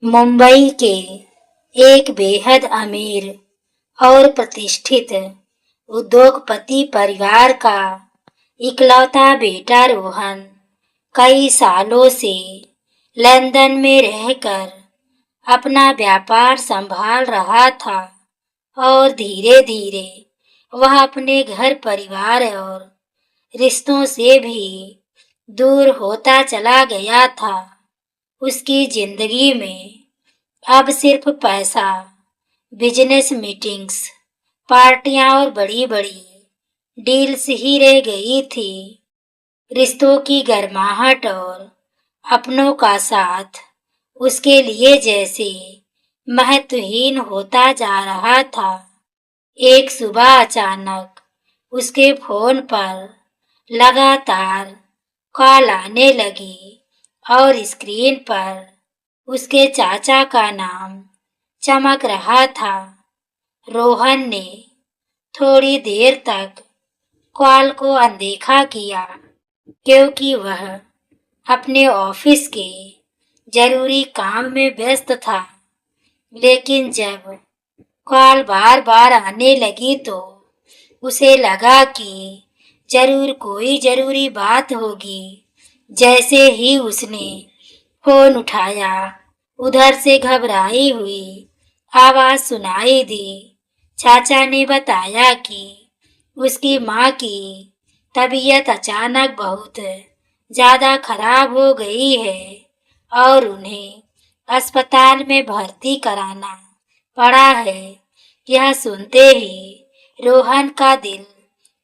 मुंबई के एक बेहद अमीर और प्रतिष्ठित उद्योगपति परिवार का इकलौता बेटा रोहन कई सालों से लंदन में रहकर अपना व्यापार संभाल रहा था और धीरे धीरे वह अपने घर परिवार और रिश्तों से भी दूर होता चला गया था। उसकी जिंदगी में अब सिर्फ पैसा, बिजनेस मीटिंग्स, पार्टियां और बड़ी बड़ी डील्स ही रह गई थी। रिश्तों की गर्माहट और अपनों का साथ उसके लिए जैसे महत्वहीन होता जा रहा था। एक सुबह अचानक उसके फोन पर लगातार कॉल आने लगी और स्क्रीन पर उसके चाचा का नाम चमक रहा था। रोहन ने थोड़ी देर तक कॉल को अनदेखा किया क्योंकि वह अपने ऑफिस के जरूरी काम में व्यस्त था। लेकिन जब कॉल बार बार आने लगी तो उसे लगा कि जरूर कोई जरूरी बात होगी। जैसे ही उसने फोन उठाया, उधर से घबराई हुई आवाज सुनाई दी। चाचा ने बताया कि उसकी माँ की तबीयत अचानक बहुत ज्यादा खराब हो गई है और उन्हें अस्पताल में भर्ती कराना पड़ा है। यह सुनते ही रोहन का दिल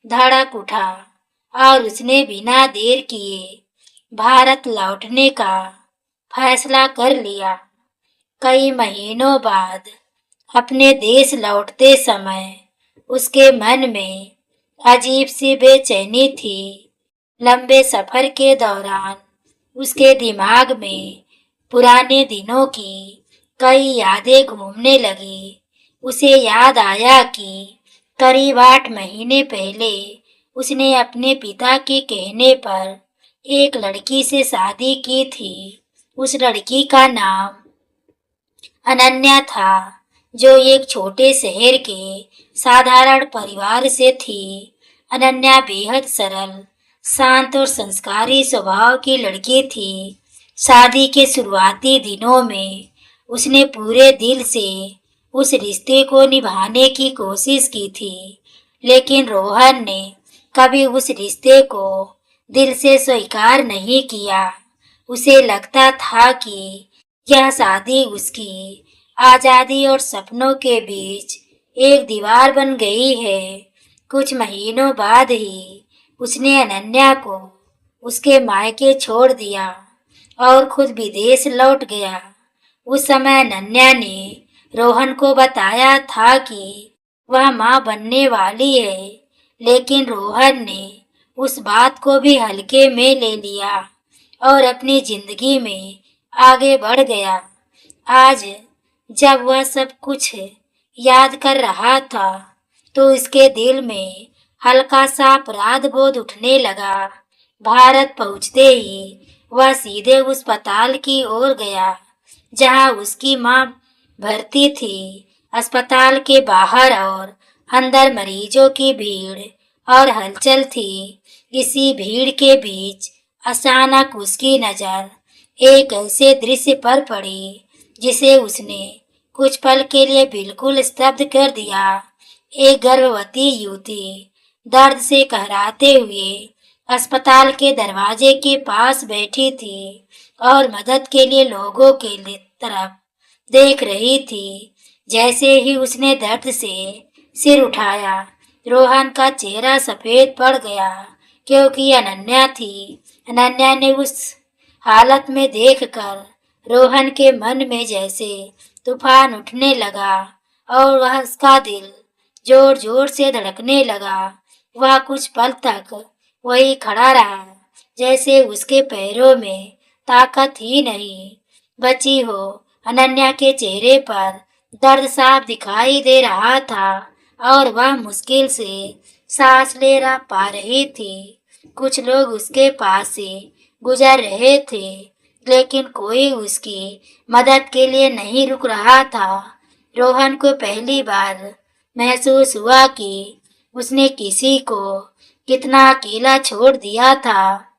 धड़क उठा और उसने बिना देर किए भारत लौटने का फैसला कर लिया। कई महीनों बाद अपने देश लौटते समय उसके मन में अजीब सी बेचैनी थी। लंबे सफर के दौरान उसके दिमाग में पुराने दिनों की कई यादें घूमने लगी। उसे याद आया कि करीब 8 महीने पहले उसने अपने पिता के कहने पर एक लड़की से शादी की थी। उस लड़की का नाम अनन्या था, जो एक छोटे शहर के साधारण परिवार से थी। अनन्या बेहद सरल, शांत और संस्कारी स्वभाव की लड़की थी। शादी के शुरुआती दिनों में उसने पूरे दिल से उस रिश्ते को निभाने की कोशिश की थी, लेकिन रोहन ने कभी उस रिश्ते को दिल से स्वीकार नहीं किया। उसे लगता था कि यह शादी उसकी आजादी और सपनों के बीच एक दीवार बन गई है। कुछ महीनों बाद ही उसने अनन्या को उसके मायके छोड़ दिया और खुद विदेश लौट गया। उस समय अनन्या ने रोहन को बताया था कि वह माँ बनने वाली है, लेकिन रोहन ने उस बात को भी हल्के में ले लिया और अपनी जिंदगी में आगे बढ़ गया। आज जब वह सब कुछ याद कर रहा था तो उसके दिल में हल्का सा अपराध बोध उठने लगा। भारत पहुंचते ही वह सीधे उस अस्पताल की ओर गया जहां उसकी मां भर्ती थी। अस्पताल के बाहर और अंदर मरीजों की भीड़ और हलचल थी। इसी भीड़ के बीच अचानक उसकी नजर एक ऐसे दृश्य पर पड़ी जिसे उसने कुछ पल के लिए बिल्कुल स्तब्ध कर दिया। एक गर्भवती युवती दर्द से कहराते हुए अस्पताल के दरवाजे के पास बैठी थी और मदद के लिए लोगों के तरफ देख रही थी। जैसे ही उसने दर्द से सिर उठाया, रोहन का चेहरा सफेद पड़ गया क्योंकि अनन्या थी। अनन्या ने उस हालत में देखकर रोहन के मन में जैसे तूफान उठने लगा और वह उसका दिल जोर जोर से धड़कने लगा। वह कुछ पल तक वही खड़ा रहा, जैसे उसके पैरों में ताकत ही नहीं बची हो। अनन्या के चेहरे पर दर्द साफ दिखाई दे रहा था और वह मुश्किल से सांस ले पा रही थी। कुछ लोग उसके पास से गुजर रहे थे, लेकिन कोई उसकी मदद के लिए नहीं रुक रहा था। रोहन को पहली बार महसूस हुआ कि उसने किसी को कितना अकेला छोड़ दिया था।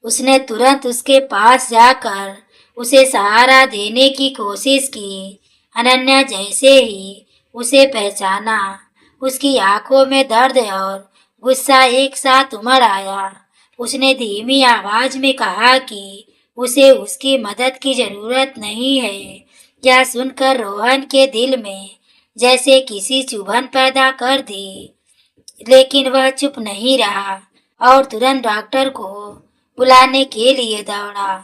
उसने तुरंत उसके पास जाकर उसे सहारा देने की कोशिश की। अनन्या जैसे ही उसे पहचाना, उसकी आंखों में दर्द और गुस्सा एक साथ उमड़ आया। उसने धीमी आवाज में कहा कि उसे उसकी मदद की जरूरत नहीं है। यह सुनकर रोहन के दिल में जैसे किसी चुभन पैदा कर दी, लेकिन वह चुप नहीं रहा और तुरंत डॉक्टर को बुलाने के लिए दौड़ा।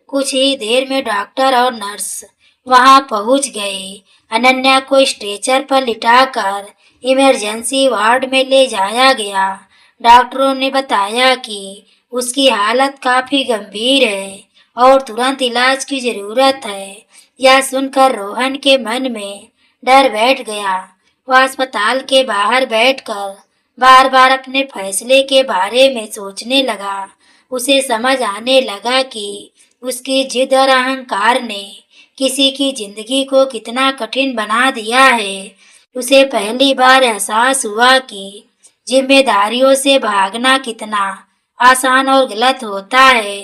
कुछ ही देर में डॉक्टर और नर्स वहां पहुंच गए। अनन्या को स्ट्रेचर पर लिटाकर इमरजेंसी वार्ड में ले जाया गया। डॉक्टरों ने बताया कि उसकी हालत काफी गंभीर है और तुरंत इलाज की जरूरत है। यह सुनकर रोहन के मन में डर बैठ गया। वह अस्पताल के बाहर बैठकर बार बार अपने फैसले के बारे में सोचने लगा। उसे समझ आने लगा कि उसकी जिद और अहंकार ने किसी की जिंदगी को कितना कठिन बना दिया है। उसे पहली बार एहसास हुआ कि जिम्मेदारियों से भागना कितना आसान और गलत होता है।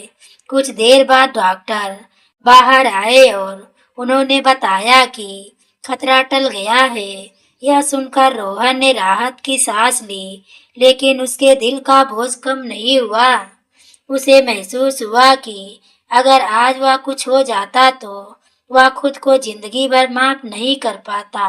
कुछ देर बाद डॉक्टर बाहर आए और उन्होंने बताया कि खतरा टल गया है। यह सुनकर रोहन ने राहत की सांस ली, लेकिन उसके दिल का बोझ कम नहीं हुआ। उसे महसूस हुआ कि अगर आज वह कुछ हो जाता तो वह खुद को जिंदगी भर माफ नहीं कर पाता।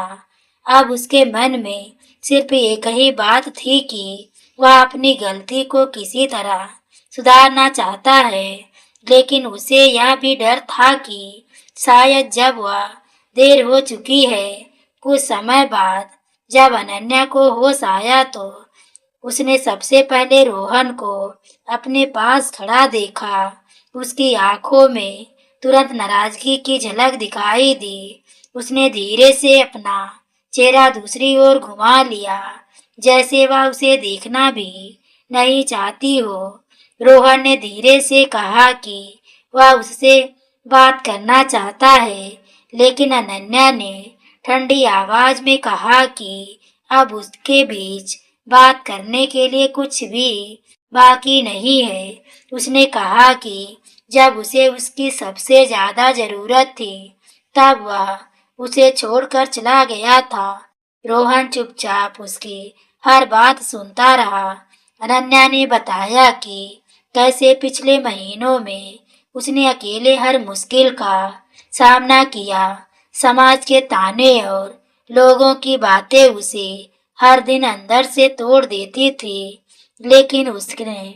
अब उसके मन में सिर्फ एक ही बात थी कि वह अपनी गलती को किसी तरह सुधारना चाहता है, लेकिन उसे यह भी डर था कि शायद जब वह देर हो चुकी है। कुछ समय बाद जब अनन्या को होश आया तो उसने सबसे पहले रोहन को अपने पास खड़ा देखा। उसकी आंखों में तुरंत नाराजगी की झलक दिखाई दी। उसने धीरे से अपना चेहरा दूसरी ओर घुमा लिया, जैसे वह उसे देखना भी नहीं चाहती हो। रोहन ने धीरे से कहा कि वह उससे बात करना चाहता है, लेकिन अनन्या ने ठंडी आवाज में कहा कि अब उसके बीच बात करने के लिए कुछ भी बाकी नहीं है। उसने कहा कि जब उसे उसकी सबसे ज्यादा जरूरत थी तब वह उसे छोड़कर चला गया था। रोहन चुपचाप उसकी हर बात सुनता रहा। अनन्या ने बताया कि कैसे पिछले महीनों में उसने अकेले हर मुश्किल का सामना किया। समाज के ताने और लोगों की बातें उसे हर दिन अंदर से तोड़ देती थी, लेकिन उसने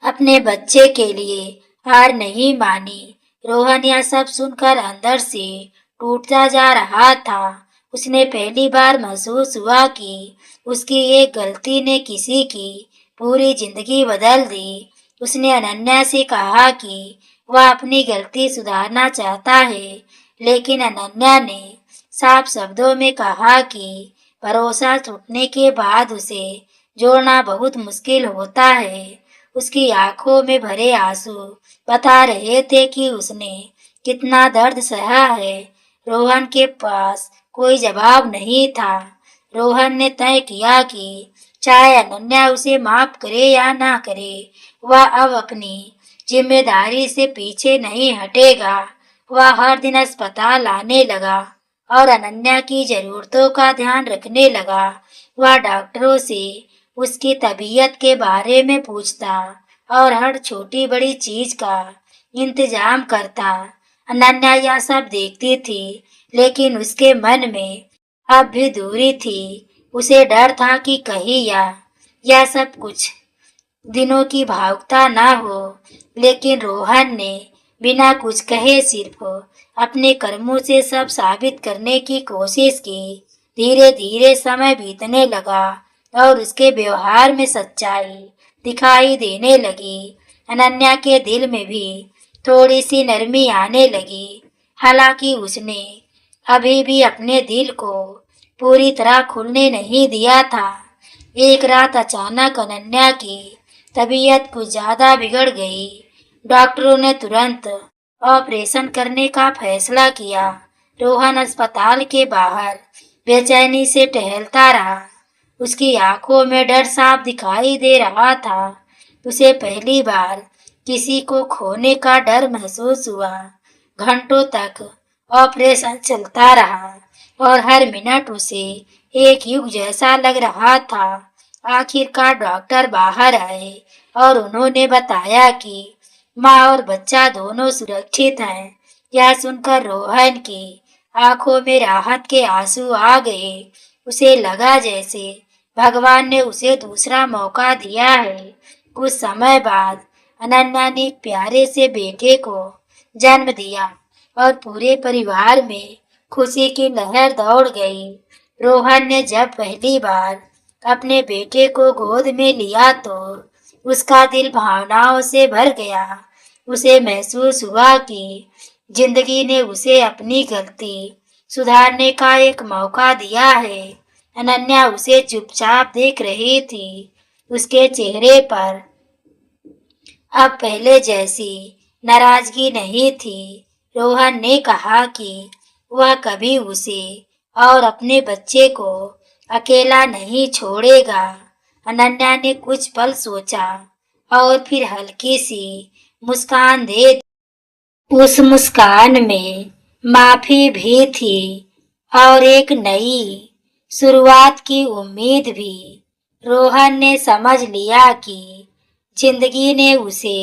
अपने बच्चे के लिए हार नहीं मानी। रोहन यह सब सुनकर अंदर से टूटता जा रहा था। उसने पहली बार महसूस हुआ कि उसकी एक गलती ने किसी की पूरी जिंदगी बदल दी। उसने अनन्या से कहा कि वह अपनी गलती सुधारना चाहता है, लेकिन अनन्या ने साफ शब्दों में कहा कि भरोसा टूटने के बाद उसे जोड़ना बहुत मुश्किल होता है। उसकी आंखों में भरे आंसू बता रहे थे कि उसने कितना दर्द सहा है। रोहन के पास कोई जवाब नहीं था। रोहन ने तय किया कि चाहे अनन्या उसे माफ करे या ना करे, वह अब अपनी जिम्मेदारी से पीछे नहीं हटेगा। वह हर दिन अस्पताल आने लगा और अनन्या की जरूरतों का ध्यान रखने लगा। वह डॉक्टरों से उसकी तबीयत के बारे में पूछता और हर छोटी बड़ी चीज का इंतजाम करता। अनन्या यह सब देखती थी, लेकिन उसके मन में अब भी दूरी थी। उसे डर था कि कहीं यह सब कुछ दिनों की भावुकता ना हो। लेकिन रोहन ने बिना कुछ कहे सिर्फ अपने कर्मों से सब साबित करने की कोशिश की। धीरे धीरे समय बीतने लगा और उसके व्यवहार में सच्चाई दिखाई देने लगी। अनन्या के दिल में भी थोड़ी सी नरमी आने लगी। हालांकि उसने अभी भी अपने दिल को पूरी तरह खुलने नहीं दिया था। एक रात अचानक अनन्या की तबीयत कुछ ज्यादा बिगड़ गई। डॉक्टरों ने तुरंत ऑपरेशन करने का फैसला किया। रोहन अस्पताल के बाहर बेचैनी से टहलता रहा। उसकी आंखों में डर साफ दिखाई दे रहा था। उसे पहली बार किसी को खोने का डर महसूस हुआ। घंटों तक ऑपरेशन चलता रहा और हर मिनट उसे एक युग जैसा लग रहा था। आखिरकार डॉक्टर बाहर आए और उन्होंने बताया कि माँ और बच्चा दोनों सुरक्षित हैं। यह सुनकर रोहन की आंखों में राहत के आंसू आ गए। उसे लगा जैसे भगवान ने उसे दूसरा मौका दिया है। कुछ समय बाद अनन्या ने एक प्यारे से बेटे को जन्म दिया और पूरे परिवार में खुशी की लहर दौड़ गई। रोहन ने जब पहली बार अपने बेटे को गोद में लिया तो उसका दिल भावनाओं से भर गया। उसे महसूस हुआ कि जिंदगी ने उसे अपनी गलती सुधारने का एक मौका दिया है। अनन्या उसे चुपचाप देख रही थी। उसके चेहरे पर अब पहले जैसी नाराजगी नहीं थी। रोहन ने कहा कि वह कभी उसे और अपने बच्चे को अकेला नहीं छोड़ेगा। अनन्या ने कुछ पल सोचा और फिर हल्की सी मुस्कान दे दी। उस मुस्कान में माफी भी थी और एक नई शुरुआत की उम्मीद भी। रोहन ने समझ लिया कि जिंदगी ने उसे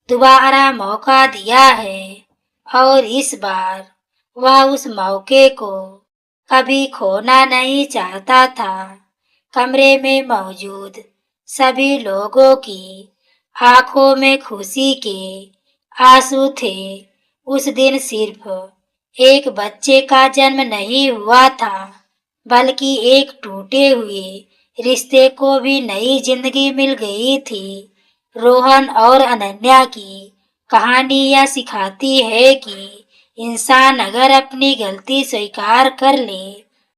दोबारा मौका दिया है और इस बार वह उस मौके को कभी खोना नहीं चाहता था। कमरे में मौजूद सभी लोगों की आंखों में खुशी के आंसू थे। उस दिन सिर्फ एक बच्चे का जन्म नहीं हुआ था, बल्कि एक टूटे हुए रिश्ते को भी नई जिंदगी मिल गई थी। रोहन और अनन्या की कहानी यह सिखाती है कि इंसान अगर अपनी गलती स्वीकार कर ले